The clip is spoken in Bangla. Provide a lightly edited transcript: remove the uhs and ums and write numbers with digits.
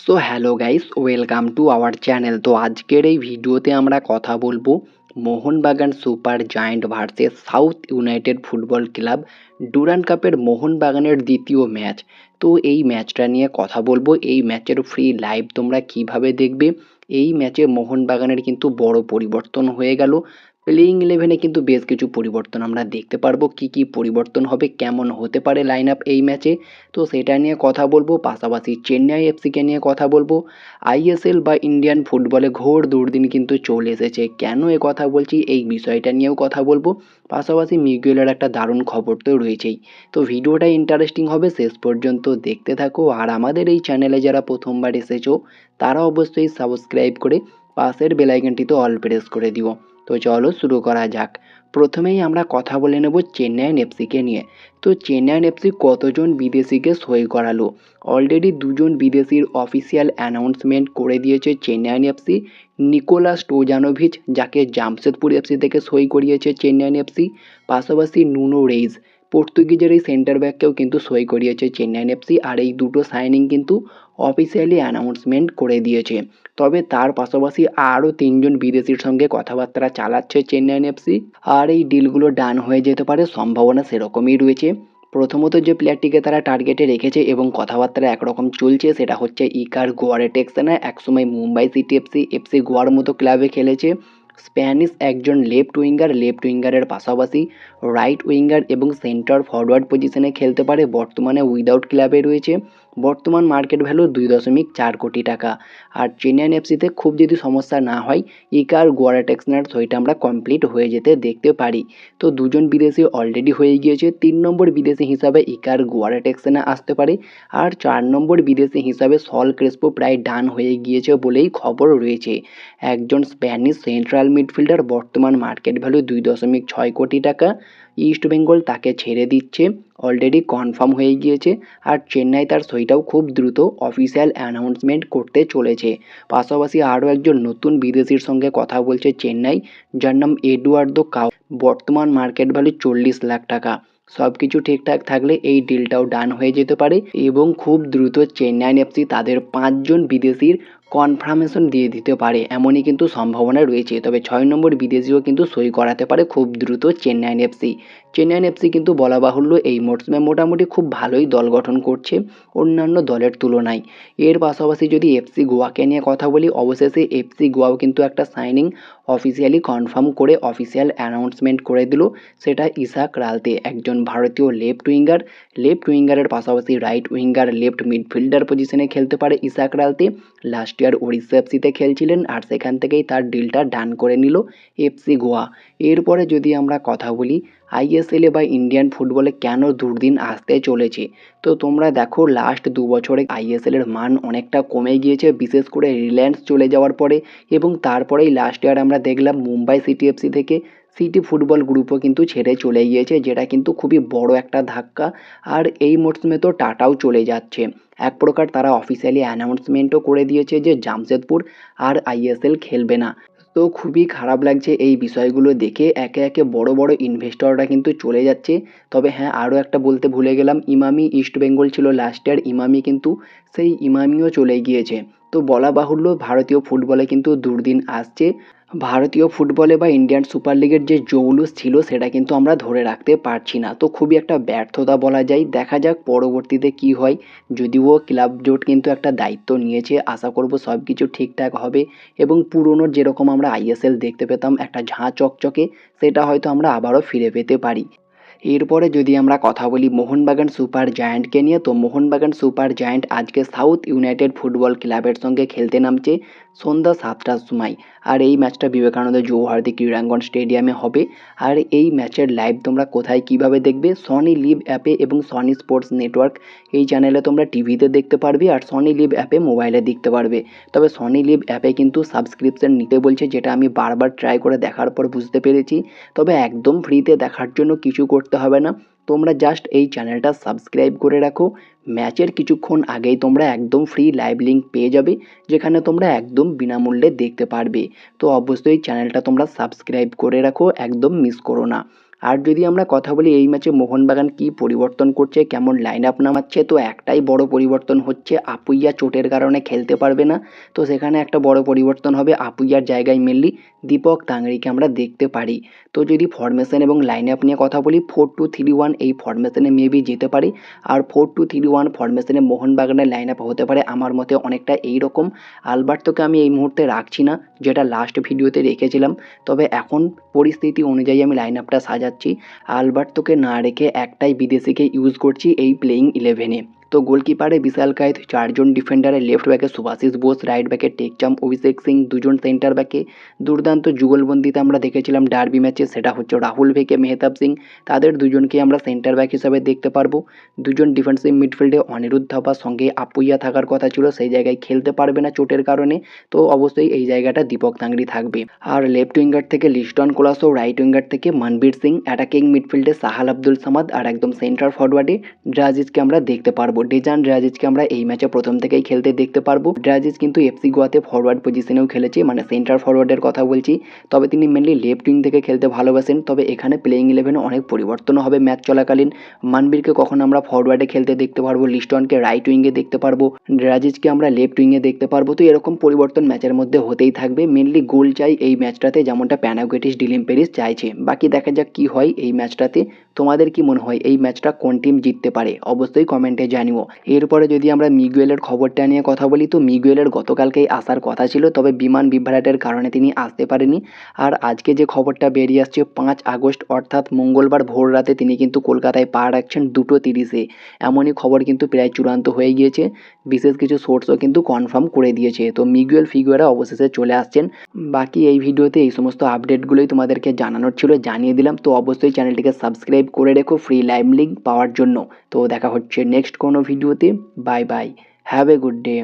So hello guys, welcome to our channel. তো আজকের এই ভিডিওতে আমরা কথা বলবো Mohun Bagan super giant versus south United football club Durand কাপের মোহনবাগানের দ্বিতীয় ম্যাচ। তো এই ম্যাচটা নিয়ে কথা বলবো, এই ম্যাচের ফ্রি লাইভ তোমরা কিভাবে দেখবে। এই ম্যাচে মোহনবাগানের কিন্তু বড় পরিবর্তন হয়ে গেল। প্লেইং ইলেভেনে কিন্তু বেশ কিছু পরিবর্তন আমরা দেখতে পারবো, কি কি পরিবর্তন হবে, কেমন হতে পারে লাইন আপ এই ম্যাচে। তো সেটা নিয়ে কথা বলবো, পাশাপাশি চেন্নাই এফসিকে নিয়ে কথা বলবো। আইএসএল বা ইন্ডিয়ান ফুটবলে ঘোর দুর্দিন কিন্তু চলে এসেছে, কেন এ কথা বলছি এই বিষয়টা নিয়েও কথা বলবো। পাশাপাশি মিগুয়েলের একটা দারুণ খবর তো রয়েছেই। তো ভিডিওটা ইন্টারেস্টিং হবে, শেষ পর্যন্ত দেখতে থাকো। আর আমাদের এই চ্যানেলে যারা প্রথমবার এসেছো তারা অবশ্যই সাবস্ক্রাইব করে পাশের বেল আইকনটিতে অল প্রেস করে দিও। তো চলো শুরু করা যাক। প্রথমেই আমরা কথা বলে নেব চেন্নাইন এফসিকে নিয়ে। তো চেন্নাইন এফসি কতজন বিদেশিকে সই করালো? অলরেডি দুজন বিদেশির অফিসিয়াল অ্যানাউন্সমেন্ট করে দিয়েছে চেন্নাইন এফসি। নিকোলাস স্টোজানোভিচ, যাকে জামশেদপুর এফসি থেকে সই করিয়েছে চেন্নাইন এফসি। পাশাপাশি নুনো রেইস, পর্তুগিজের এই সেন্টার ব্যাককেও কিন্তু সই করিয়েছে চেন্নাইন এফসি। আর এই দুটো সাইনিং কিন্তু অফিসিয়ালি অ্যানাউন্সমেন্ট করে দিয়েছে। তবে তার পাশাপাশি আরও তিনজন বিদেশির সঙ্গে কথাবার্তা চালাচ্ছে চেন্নাইন এফসি। আর এই ডিলগুলো ডান হয়ে যেতে পারে, সম্ভাবনা সেরকমই রয়েছে। প্রথমত যে প্লেয়ারটিকে তারা টার্গেটে রেখেছে এবং কথাবার্তা একরকম চলছে, সেটা হচ্ছে ইকার গোয়ারেটেক্সেনা। একসময় মুম্বাই সিটি এফসি, এফসি গোয়ার মতো ক্লাবে খেলেছে। স্প্যানিশ একজন লেফট উইঙ্গারের পাশাপাশি রাইট উইঙ্গার এবং সেন্টার ফরওয়ার্ড পজিশনে খেলতে পারে। বর্তমানে উইদাউট ক্লাবে রয়েছে। বর্তমান মার্কেট ভ্যালু 2.4 কোটি টাকা। আর চেন্নাইন এফসিতে খুব যদি সমস্যা না হয়, ইকার গোয়ারেটেক্সনার সইটা আমরা কমপ্লিট হয়ে যেতে দেখতে পারি। তো দুজন বিদেশি অলরেডি হয়ে গিয়েছে। 3 নম্বর বিদেশি হিসাবে ইকার গোয়ারেটেক্সেনা আসতে পারে। আর 4 নম্বর বিদেশি হিসাবে সল ক্রেসপো প্রায় ডান হয়ে গিয়েছে বলেই খবর রয়েছে। একজন স্প্যানিশ সেন্ট্রাল মিডফিল্ডার, বর্তমান মার্কেট ভ্যালু 2.6 কোটি টাকা। ইস্ট বেঙ্গল তাকে ছেড়ে দিচ্ছে, অলরেডি কনফার্ম হয়ে গিয়েছে। আর চেন্নাই তার সইটাও খুব দ্রুত অফিসিয়াল অ্যানাউন্সমেন্ট করতে চলেছে। পাশাপাশি আরও একজন নতুন বিদেশির সঙ্গে কথা বলছে চেন্নাই, যার নাম এডুয়ার্দো কাউ। বর্তমান মার্কেট ভ্যালু 40 লাখ টাকা। সব কিছু ঠিকঠাক থাকলে এই ডিলটাও ডান হয়ে যেতে পারে এবং খুব দ্রুত চেন্নাইন এফসি তাদের 5জন বিদেশির কনফার্মেশন দিয়ে দিতে পারে, এমনই কিন্তু সম্ভাবনা রয়েছে। তবে 6 নম্বর বিদেশিও কিন্তু সই করাতে পারে খুব দ্রুত চেন্নাইন এফসি। চেন্নাইন এফসি কিন্তু বলা বাহুল্য এই মরশুমে মোটামুটি খুব ভালোই দল গঠন করছে অন্যান্য দলের তুলনায়। এর পাশাপাশি যদি এফসি গোয়াকে নিয়ে কথা বলি, অবশেষে এফসি গোয়াও কিন্তু একটা সাইনিং অফিসিয়ালি কনফার্ম করে অফিসিয়াল অ্যানাউন্সমেন্ট করে দিল। সেটা ইসাক রালতে, একজন ভারতীয় লেফট উইঙ্গারের পাশাপাশি রাইট উইঙ্গার, লেফট মিডফিল্ডার পজিশনে খেলতে পারে ইসাক রালতে। লাস্ট ইয়ার ওড়িশা এফসিতে খেলছিলেন আর সেখান থেকেই তার ডিলটা ডান করে নিল এফসি গোয়া। এরপরে যদি আমরা কথা বলি আইএসএলে বা ইন্ডিয়ান ফুটবলে কেন দুর্দিন আসতে চলেছে, তো তোমরা দেখো লাস্ট 2 বছরে আইএসএলের মান অনেকটা কমে গিয়েছে, বিশেষ করে রিলায়েন্স চলে যাওয়ার পরে। এবং তারপরেই লাস্ট ইয়ার আমরা দেখলাম মুম্বাই সিটি এফসি থেকে সিটি ফুটবল গ্রুপও কিন্তু ছেড়ে চলে গিয়েছে, যেটা কিন্তু খুবই বড় একটা ধাক্কা। আর এই মরশুমে তো টাটাও চলে যাচ্ছে। এক প্রকার তারা অফিসিয়ালি অ্যানাউন্সমেন্টও করে দিয়েছে যে জামশেদপুর আর আইএসএল খেলবে না। তো খুবই খারাপ লাগছে এই বিষয়গুলো দেখে, একে একে বড় বড় ইনভেস্টররা কিন্তু চলে যাচ্ছে। তবে হ্যাঁ, আরও একটা বলতে ভুলে গেলাম, ইমামি ইস্ট বেঙ্গল ছিল লাস্ট ইয়ার ইমামি, কিন্তু সেই ইমামিও চলে গিয়েছে। তো বলা বাহুল্য ভারতীয় ফুটবলে কিন্তু দুর্দিন আসছে। ভারতীয় ফুটবলে বা ইন্ডিয়ান সুপার লিগের যে জৌলুস ছিল সেটা কিন্তু আমরা ধরে রাখতে পারছি না। তো খুবই একটা ব্যর্থতা বলা যায়, দেখা যাক পরবর্তীতে কি হয়। যদিও ক্লাব জোট কিন্তু একটা দায়িত্ব নিয়েছে, আশা করব সব কিছু ঠিকঠাক হবে এবং পুরনো যেরকম আমরা আইএসএল দেখতে পেতাম একটা ঝাঁ চকচকে, সেটা হয়তো আমরা আবারও ফিরে পেতে পারি। এরপরে যদি আমরা কথা বলি মোহনবাগান সুপার জায়ান্টকে নিয়ে, তো মোহনবাগান সুপার জায়ান্ট আজকে সাউথ ইউনাইটেড ফুটবল ক্লাবের সঙ্গে খেলতে নামছে সন্ধ্যা 7টার সময়। আর এই ম্যাচটা বিবেকানন্দ জওহরদি ক্রীড়াঙ্গন স্টেডিয়ামে হবে। আর এই ম্যাচের লাইভ তোমরা কোথায় কিভাবে দেখবে? সনি লিভ অ্যাপে এবং সনি স্পোর্টস নেটওয়ার্ক এই চ্যানেলে তোমরা টিভিতে দেখতে পারবে, আর সনি লিভ অ্যাপে মোবাইলে দেখতে পারবে। তবে সনি লিভ অ্যাপে কিন্তু সাবস্ক্রিপশন নিতে বলছে, যেটা আমি বারবার ট্রাই করে দেখার পর বুঝতে পেরেছি। তবে একদম ফ্রিতে দেখার জন্য কিছু করতে হবে না, তোমরা জাস্ট এই চ্যানেলটা সাবস্ক্রাইব করে রাখো। ম্যাচের কিছুক্ষণ আগেই তোমরা একদম ফ্রি লাইভ লিঙ্ক পেয়ে যাবে, যেখানে তোমরা একদম বিনামূল্যে দেখতে পারবে। তো অবশ্যই চ্যানেলটা তোমরা সাবস্ক্রাইব করে রাখো, একদম মিস করো না। আর যদি আমরা কথা বলি এই ম্যাচে মোহনবাগান কী পরিবর্তন করছে, কেমন লাইন আপ নামাচ্ছে, তো একটাই বড় পরিবর্তন হচ্ছে আপুইয়া চোটের কারণে খেলতে পারবে না। তো সেখানে একটা বড় পরিবর্তন হবে, আপুইয়ার জায়গায় মেনলি দীপক তাংড়িকে আমরা দেখতে পারি। তো যদি ফরমেশন এবং লাইন আপ নিয়ে কথা বলি 4-2-3-1 এই ফরমেশনে মেবি যেতে পারে। আর 4-2-3-1 ফরমেশনে মোহনবাগানের লাইন আপ হতে পারে আমার মতে অনেকটা এই রকম। আলবার্তোকে আমি এই মুহূর্তে রাখছি না, যেটা লাস্ট ভিডিওতে রেখেছিলাম। তবে এখন পরিস্থিতি অনুযায়ী আমি লাইন আপটা সাজাচ্ছি। আলবার্তোকে না রেখে একটাই বিদেশিকে ইউজ করছি এই প্লেয়িং 11-এ। তো গোলকিপারে বিশাল কায়েত, 4জন ডিফেন্ডারে, লেফট ব্যাকে সুভাশিস বোস, রাইট ব্যাকে টেকচাম, অভিষেক সিং, 2জন সেন্টার ব্যাকে। দুর্দান্ত যুগলবন্দিতে আমরা দেখেছিলাম ডার্বি ম্যাচে, সেটা হচ্ছে রাহুল ভেকে, মেহতাব সিং। তাদের দুজনকে আমরা সেন্টার ব্যাক হিসাবে দেখতে পারবো। 2জন ডিফেন্সিভ মিডফিল্ডে অনিরুদ্ধ থাপা সঙ্গে আপুইয়া থাকার কথা ছিল, সেই জায়গায় খেলতে পারবে না চোটের কারণে। তো অবশ্যই এই জায়গাটা দীপক তাংড়ি থাকবে। আর লেফট উইঙ্গার থেকে লিস্টন কোলাসো, রাইট উইঙ্গার থেকে মনবীর সিং, অ্যাটাকিং মিডফিল্ডে সাহাল আব্দুল সামাদ, আর একদম সেন্টার ফরওয়ার্ডে ড্রাজিজকে আমরা দেখতে পারবো। ডেজান ড্রাজিজকে আমরা এই ম্যাচে প্রথম থেকেই খেলতে দেখতে পারবো। ড্রাজিজ কিন্তু এফসি গোয়াতে ফরওয়ার্ড পজিশনেও খেলেছে, মানে সেন্টার ফরওয়ার্ডের কথা বলছি। তবে তিনি মেনলি লেফট উইং থেকে খেলতে ভালোবাসেন। তবে এখানে প্লেয়িং 11 অনেক পরিবর্তনও হবে ম্যাচ চলাকালীন। মানবীরকে কখন আমরা ফরওয়ার্ডে খেলতে দেখতে পারবো, লিস্টনকে রাইট উইংয়ে দেখতে পারবো, ড্রাজিজকে আমরা লেফট উইংয়ে দেখতে পারবো। তো এরকম পরিবর্তন ম্যাচের মধ্যে হতেই থাকবে। মেনলি গোল চাই এই ম্যাচটাতে, যেমনটা প্যানাগোয়েটিস ডিলিম পেরিস চাইছে। বাকি দেখা যাক কি হয় এই ম্যাচটাতে। তোমাদের কি মনে হয় এই ম্যাচটা কোন টিম জিততে পারে, অবশ্যই কমেন্টে জানিও। এরপরে যদি আমরা মিগুয়েলের খবরটা নিয়ে কথা বলি, তো মিগুয়েলের গতকালকেই আসার কথা ছিল, তবে বিমান বিভ্রাটের কারণে তিনি আসতে পারেনি। আর আজকে যে খবরটা বেরিয়ে আসছে 5 আগস্ট অর্থাৎ মঙ্গলবার ভোর রাতে তিনি কিন্তু কলকাতায় পা রাখছেন 2:30-এ। এমনই খবর কিন্তু প্রায় চূড়ান্ত হয়ে গিয়েছে। বিশেষ কিছু সোর্সও কিন্তু কনফার্ম করে দিয়েছে। তো মিগুয়েল ফিগুয়েরা অবশেষে চলে আসছেন। বাকি এই ভিডিওতে এই সমস্ত আপডেটগুলোই তোমাদেরকে জানানোর ছিল, জানিয়ে দিলাম। তো অবশ্যই চ্যানেলটিকে সাবস্ক্রাইব করে রেখো ফ্রি লাইভ লিঙ্ক পাওয়ার জন্য। তো দেখা হচ্ছে নেক্সট কোনো ভিডিওতে। Bye bye, have a good day.